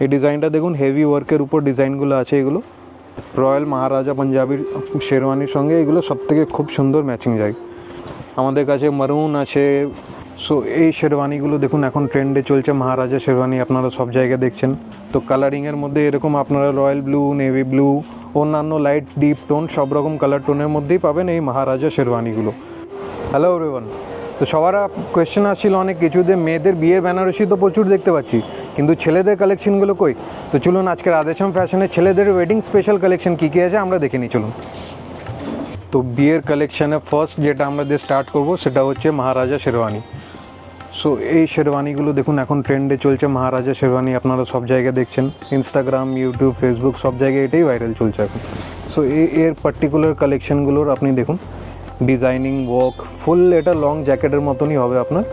এই ডিজাইনটা দেখুন, হেভি ওয়ার্কের উপর ডিজাইনগুলো আছে। এগুলো রয়্যাল মহারাজা পাঞ্জাবির শেরওয়ানির সঙ্গে এগুলো সবথেকে খুব সুন্দর ম্যাচিং যায়। আমাদের কাছে মারুন আছে। সো এই শেরওয়ানিগুলো দেখুন এখন ট্রেন্ডে চলছে, মহারাজা শেরওয়ানি আপনারা সব জায়গায় দেখছেন। তো কালারিংয়ের মধ্যে এরকম আপনারা রয়্যাল ব্লু, নেভি ব্লু, অন্যান্য লাইট ডিপ টোন সব রকম কালার টোনের মধ্যেই পাবেন এই মহারাজা শেরওয়ানিগুলো। Hello everyone. তো সবার কোয়েশ্চেন আসছিল অনেক কিছু, যে মেয়েদের বিয়ের বেনারসি তো প্রচুর দেখতে পাচ্ছি, কিন্তু ছেলেদের কালেকশনগুলো কই? তো চলুন আজকে রাধেশ্যাম ফ্যাশনে ছেলেদের ওয়েডিং স্পেশাল কালেকশন কী কী আছে আমরা দেখে নিই, চলুন। তো বিয়ের কালেকশানে ফার্স্ট যেটা আমরা দিয়ে স্টার্ট করব সেটা হচ্ছে মহারাজা শেরওয়ানি। সো এই শেরওয়ানিগুলো দেখুন এখন ট্রেন্ডে চলছে, মহারাজা শেরওয়ানি আপনারা সব জায়গায় দেখছেন, ইনস্টাগ্রাম, ইউটিউব, ফেসবুক সব জায়গায় এটাই ভাইরাল চলছে এখন। সো এর পার্টিকুলার কালেকশানগুলোর আপনি দেখুন ডিজাইনিং ওয়ার্ক ফুল, এটা লং জ্যাকেটের মতনই হবে আপনার।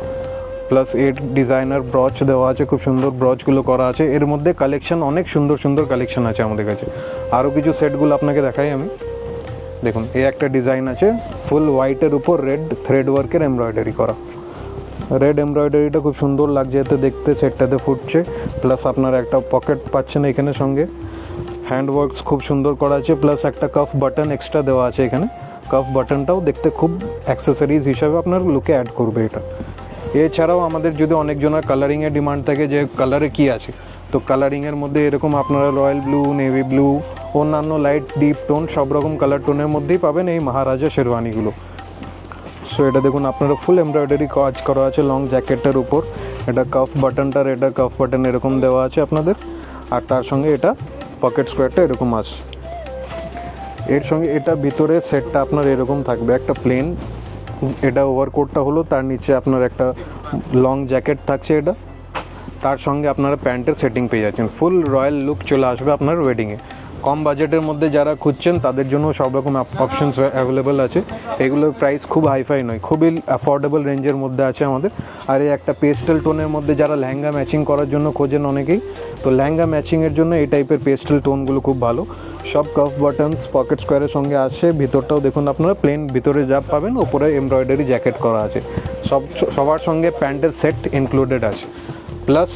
প্লাস এর ডিজাইনার ব্রচ দেওয়া আছে, খুব সুন্দর ব্রচগুলো করা আছে। এর মধ্যে কালেকশন অনেক সুন্দর সুন্দর কালেকশন আছে আমাদের কাছে। আরও কিছু সেটগুলো আপনাকে দেখাই আমি। দেখুন এই একটা ডিজাইন আছে, ফুল হোয়াইটের উপর রেড থ্রেড ওয়ার্কের এমব্রয়ডারি করা। রেড এমব্রয়ডারিটা খুব সুন্দর লাগছে এতে দেখতে, সেটটাতে ফুটছে। প্লাস আপনার একটা পকেট পাচ্ছেন এখানে সঙ্গে, হ্যান্ড ওয়ার্কস খুব সুন্দর করা আছে। প্লাস একটা কাফ বাটন এক্সট্রা দেওয়া আছে এখানে। কাফ বাটনটাও দেখতে খুব অ্যাক্সেসরিজ হিসাবে আপনার লুকে অ্যাড করবে এটা। এছাড়াও আমাদের যদি অনেকজনের কালারিংয়ের ডিমান্ড থাকে যে কালারে কী আছে, তো কালারিংয়ের মধ্যে এরকম আপনারা রয়্যাল ব্লু, নেভি ব্লু, অন্যান্য লাইট ডিপ টোন সব রকম কালার টোনের মধ্যেই পাবেন এই মহারাজা শেরওয়ানিগুলো। সো এটা দেখুন আপনারা ফুল এমব্রয়ডারি কাজ করা আছে লং জ্যাকেটের উপর। এটা কাফ বাটনটার, এটা কাফ বাটন এরকম দেওয়া আছে আপনাদের, আর তার সঙ্গে এটা পকেট স্কোয়ারটা এরকম আছে। এর সঙ্গে এটা ভিতরে সেটটা আপনার এরকম থাকবে, একটা প্লেন, এটা ওভারকোটটা হলো, তার নিচে আপনার একটা লং জ্যাকেট থাকছে এটা, তার সঙ্গে আপনারা প্যান্টের সেটিং পেয়ে যাচ্ছেন। ফুল রয়্যাল লুক চলে আসবে আপনার ওয়েডিংয়ে। কম বাজেটের মধ্যে যারা খুঁজছেন তাদের জন্য সব রকম অপশানস অ্যাভেলেবেল আছে। এগুলোর প্রাইস খুব হাইফাই নয়, খুবই অ্যাফোর্ডেবল রেঞ্জের মধ্যে আছে আমাদের। আর এই একটা পেস্টেল টোনের মধ্যে যারা লেহেঙ্গা ম্যাচিং করার জন্য খোঁজেন অনেকেই, তো লেহেঙ্গা ম্যাচিংয়ের জন্য এই টাইপের পেস্টেল টোনগুলো খুব ভালো। সব কাফ বাটনস পকেট স্কোয়ারের সঙ্গে আসছে। ভিতরটাও দেখুন আপনারা প্লেন ভিতরে যা পাবেন, ওপরে এমব্রয়ডারি জ্যাকেট করা আছে। সবার সঙ্গে প্যান্টের সেট ইনক্লুডেড আছে। প্লাস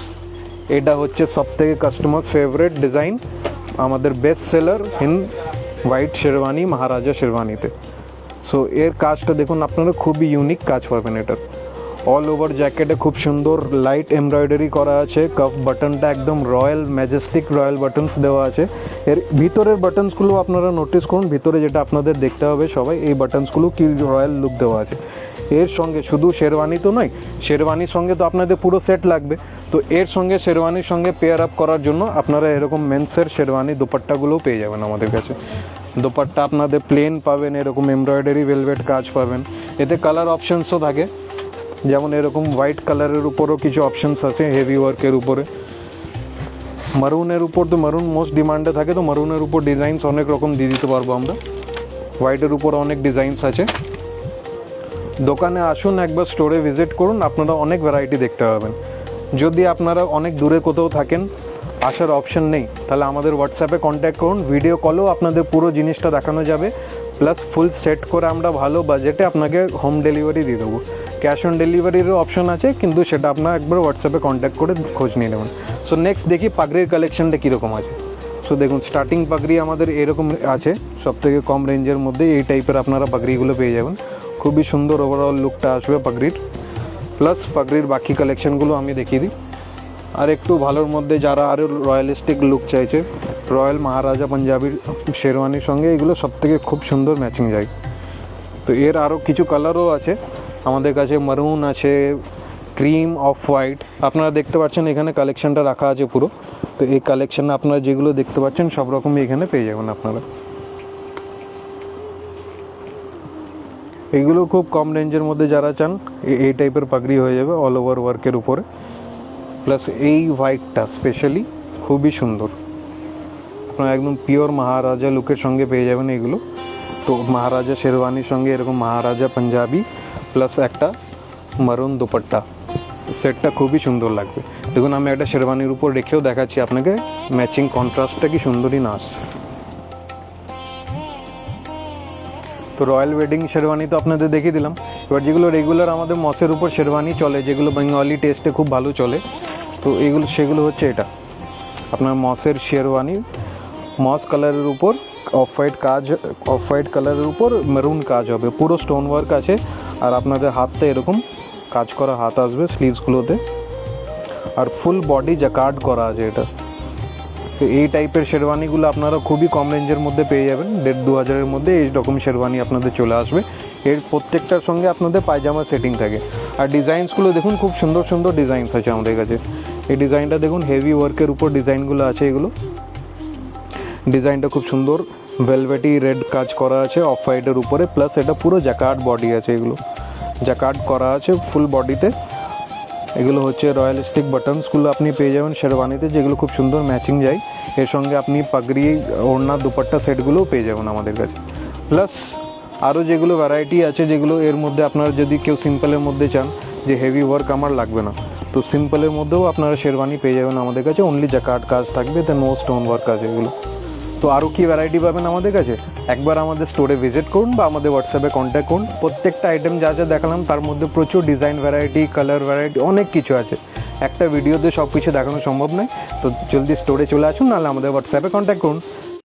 এটা হচ্ছে সবথেকে কাস্টমার্স ফেভারিট ডিজাইন, আমাদের best seller in white sherwani Maharaja শেরওয়ানিতে। সো এর কাজটা দেখুন আপনারা খুবই ইউনিক কাজ পাবেন এটার। অল ওভার জ্যাকেটে খুব সুন্দর লাইট এমব্রয়ডারি করা আছে। কাফ বাটনটা একদম রয়্যাল ম্যাজেস্টিক রয়্যাল বাটনস দেওয়া আছে। এর ভিতরের বাটনসগুলো আপনারা নোটিস করুন, ভিতরে যেটা আপনাদের দেখতে হবে সবাই, এই বাটনসগুলো কি রয়্যাল লুক দেওয়া আছে। এর সঙ্গে শুধু শেরওয়ানি তো নয়, শেরওয়ানির সঙ্গে তো আপনাদের পুরো সেট লাগবে। তো এর সঙ্গে শেরওয়ানির সঙ্গে পেয়ার আপ করার জন্য আপনারা এরকম মেন্সের শেরওয়ানি দোপাট্টাগুলোও পেয়ে যাবেন আমাদের কাছে। দোপাট্টা আপনাদের প্লেন পাবেন, এরকম এমব্রয়ডারি ভেলভেট কাজ পাবেন। এতে কালার অপশানসও থাকে, যেমন এরকম হোয়াইট কালারের উপরও কিছু অপশানস আছে হেভি ওয়ার্কের উপরে। মারুনের উপর তো মারুন মোস্ট ডিমান্ডে থাকে, তো মারুনের উপর ডিজাইনস অনেক রকম দিয়ে দিতে পারবো আমরা। হোয়াইটের উপর অনেক ডিজাইনস আছে। দোকানে আসুন, একবার স্টোরে ভিজিট করুন, আপনারা অনেক ভ্যারাইটি দেখতে পাবেন। যদি আপনারা অনেক দূরে কোথাও থাকেন, আসার অপশন নেই, তাহলে আমাদের হোয়াটসঅ্যাপে কন্ট্যাক্ট করুন, ভিডিও কলেও আপনাদের পুরো জিনিসটা দেখানো যাবে। প্লাস ফুল সেট করে আমরা ভালো বাজেটে আপনাকে হোম ডেলিভারি দিয়ে দেবো। ক্যাশ অন ডেলিভারিরও অপশন আছে, কিন্তু সেটা আপনার একবার হোয়াটসঅ্যাপে কন্ট্যাক্ট করে খোঁজ নিয়ে নেবেন। সো নেক্সট দেখি পাগড়ির কালেকশনটা কীরকম আছে। সো দেখুন স্টার্টিং পাগড়ি আমাদের এরকম আছে, সবথেকে কম রেঞ্জের মধ্যে এই টাইপের আপনারা পাগড়িগুলো পেয়ে যাবেন। খুবই সুন্দর ওভারঅল লুকটা আসবে পাগড়ির। প্লাস পাগড়ির বাকি কালেকশানগুলো আমি দেখিয়ে দিই। আর একটু ভালোর মধ্যে যারা আরও রয়্যালিস্টিক লুক চাইছে, রয়্যাল মহারাজা পাঞ্জাবির শেরওয়ানির সঙ্গে এগুলো সবথেকে খুব সুন্দর ম্যাচিং যায়। তো এর আরও কিছু কালারও আছে আমাদের কাছে, মারুন আছে, ক্রিম, অফ হোয়াইট। আপনারা দেখতে পাচ্ছেন এখানে কালেকশানটা রাখা আছে পুরো। তো এই কালেকশানে আপনারা যেগুলো দেখতে পাচ্ছেন সব রকমই এখানে পেয়ে যাবেন আপনারা। এগুলো খুব কম রেঞ্জের মধ্যে যারা চান, এই টাইপের পাগড়ি হয়ে যাবে অল ওভার ওয়ার্কের উপরে। প্লাস এই হোয়াইটটা স্পেশালি খুবই সুন্দর, আপনারা একদম পিওর মহারাজা লুকের সঙ্গে পেয়ে যাবেন এগুলো। তো মহারাজা শেরওয়ানির সঙ্গে এরকম মহারাজা পাঞ্জাবি প্লাস একটা মারুন দোপাট্টা, সেটটা খুবই সুন্দর লাগবে। দেখুন আমি একটা শেরওয়ানির উপর রেখেও দেখাচ্ছি আপনাকে, ম্যাচিং কন্ট্রাস্টটা কি সুন্দরই না আসছে। তো রয়্যাল ওয়েডিং শেরওয়ানি তো আপনাদের দেখিয়ে দিলাম। এবার যেগুলো রেগুলার আমাদের মসের উপর শেরওয়ানি চলে, যেগুলো বেঙ্গলি টেস্টে খুব ভালো চলে, তো সেগুলো হচ্ছে এটা। আপনার মসের শেরওয়ানি, মস কালারের উপর অফ হোয়াইট কালারের উপর মেরুন কাজ হবে, পুরো স্টোন ওয়ার্ক আছে। আর আপনাদের হাতটা এরকম কাজ করা হাত আসবে স্লিভসগুলোতে, আর ফুল বডি জ্যাকার্ড করা আছে এটা। তো এই টাইপের শেরওয়ানিগুলো আপনারা খুবই কম রেঞ্জের মধ্যে পেয়ে যাবেন, 1,500-2 হাজারের মধ্যে এই রকম শেরওয়ানি আপনাদের চলে আসবে। এর প্রত্যেকটার সঙ্গে আপনাদের পায়জামা সেটিং থাকে। আর ডিজাইনসগুলো দেখুন, খুব সুন্দর সুন্দর ডিজাইনস আছে আমাদের কাছে। এই ডিজাইনটা দেখুন, হেভি ওয়ার্কের উপর ডিজাইনগুলো আছে এগুলো। ডিজাইনটা খুব সুন্দর, ভেলভেটি রেড কাজ করা আছে অফ হোয়াইটের উপরে, প্লাস এটা পুরো জ্যাকার্ড বডি আছে, এগুলো জ্যাকার্ড করা আছে ফুল বডিতে। এগুলো হচ্ছে রয়্যালিস্টিক বাটনসগুলো আপনি পেয়ে যাবেন শেরওয়ানিতে, যেগুলো খুব সুন্দর ম্যাচিং যায়। এর সঙ্গে আপনি পাগড়ি, ওড়না, দুপাট্টা সেটগুলোও পেয়ে যাবেন আমাদের কাছে। প্লাস আরও যেগুলো ভ্যারাইটি আছে, যেগুলো এর মধ্যে আপনারা যদি কেউ সিম্পলের মধ্যে চান যে হেভি ওয়ার্ক আমার লাগবে না, তো সিম্পলের মধ্যেও আপনারা শেরওয়ানি পেয়ে যাবেন আমাদের কাছে, অনলি জ্যাকার্ড কাজ থাকবে, তা নো স্টোন ওয়ার্ক আছে এগুলো। তো আরও কী ভ্যারাইটি পাবেন আমাদের কাছে, একবার আমাদের স্টোরে ভিজিট করুন বা আমাদের হোয়াটসঅ্যাপে কন্ট্যাক্ট করুন। প্রত্যেকটা আইটেম যা যা দেখালাম তার মধ্যে প্রচুর ডিজাইন ভ্যারাইটি, কালার ভ্যারাইটি, অনেক কিছু আছে। একটা ভিডিওতে সব কিছু দেখানো সম্ভব নয়, তো জলদি স্টোরে চলে আসুন, নাহলে আমাদের হোয়াটসঅ্যাপে কন্ট্যাক্ট করুন।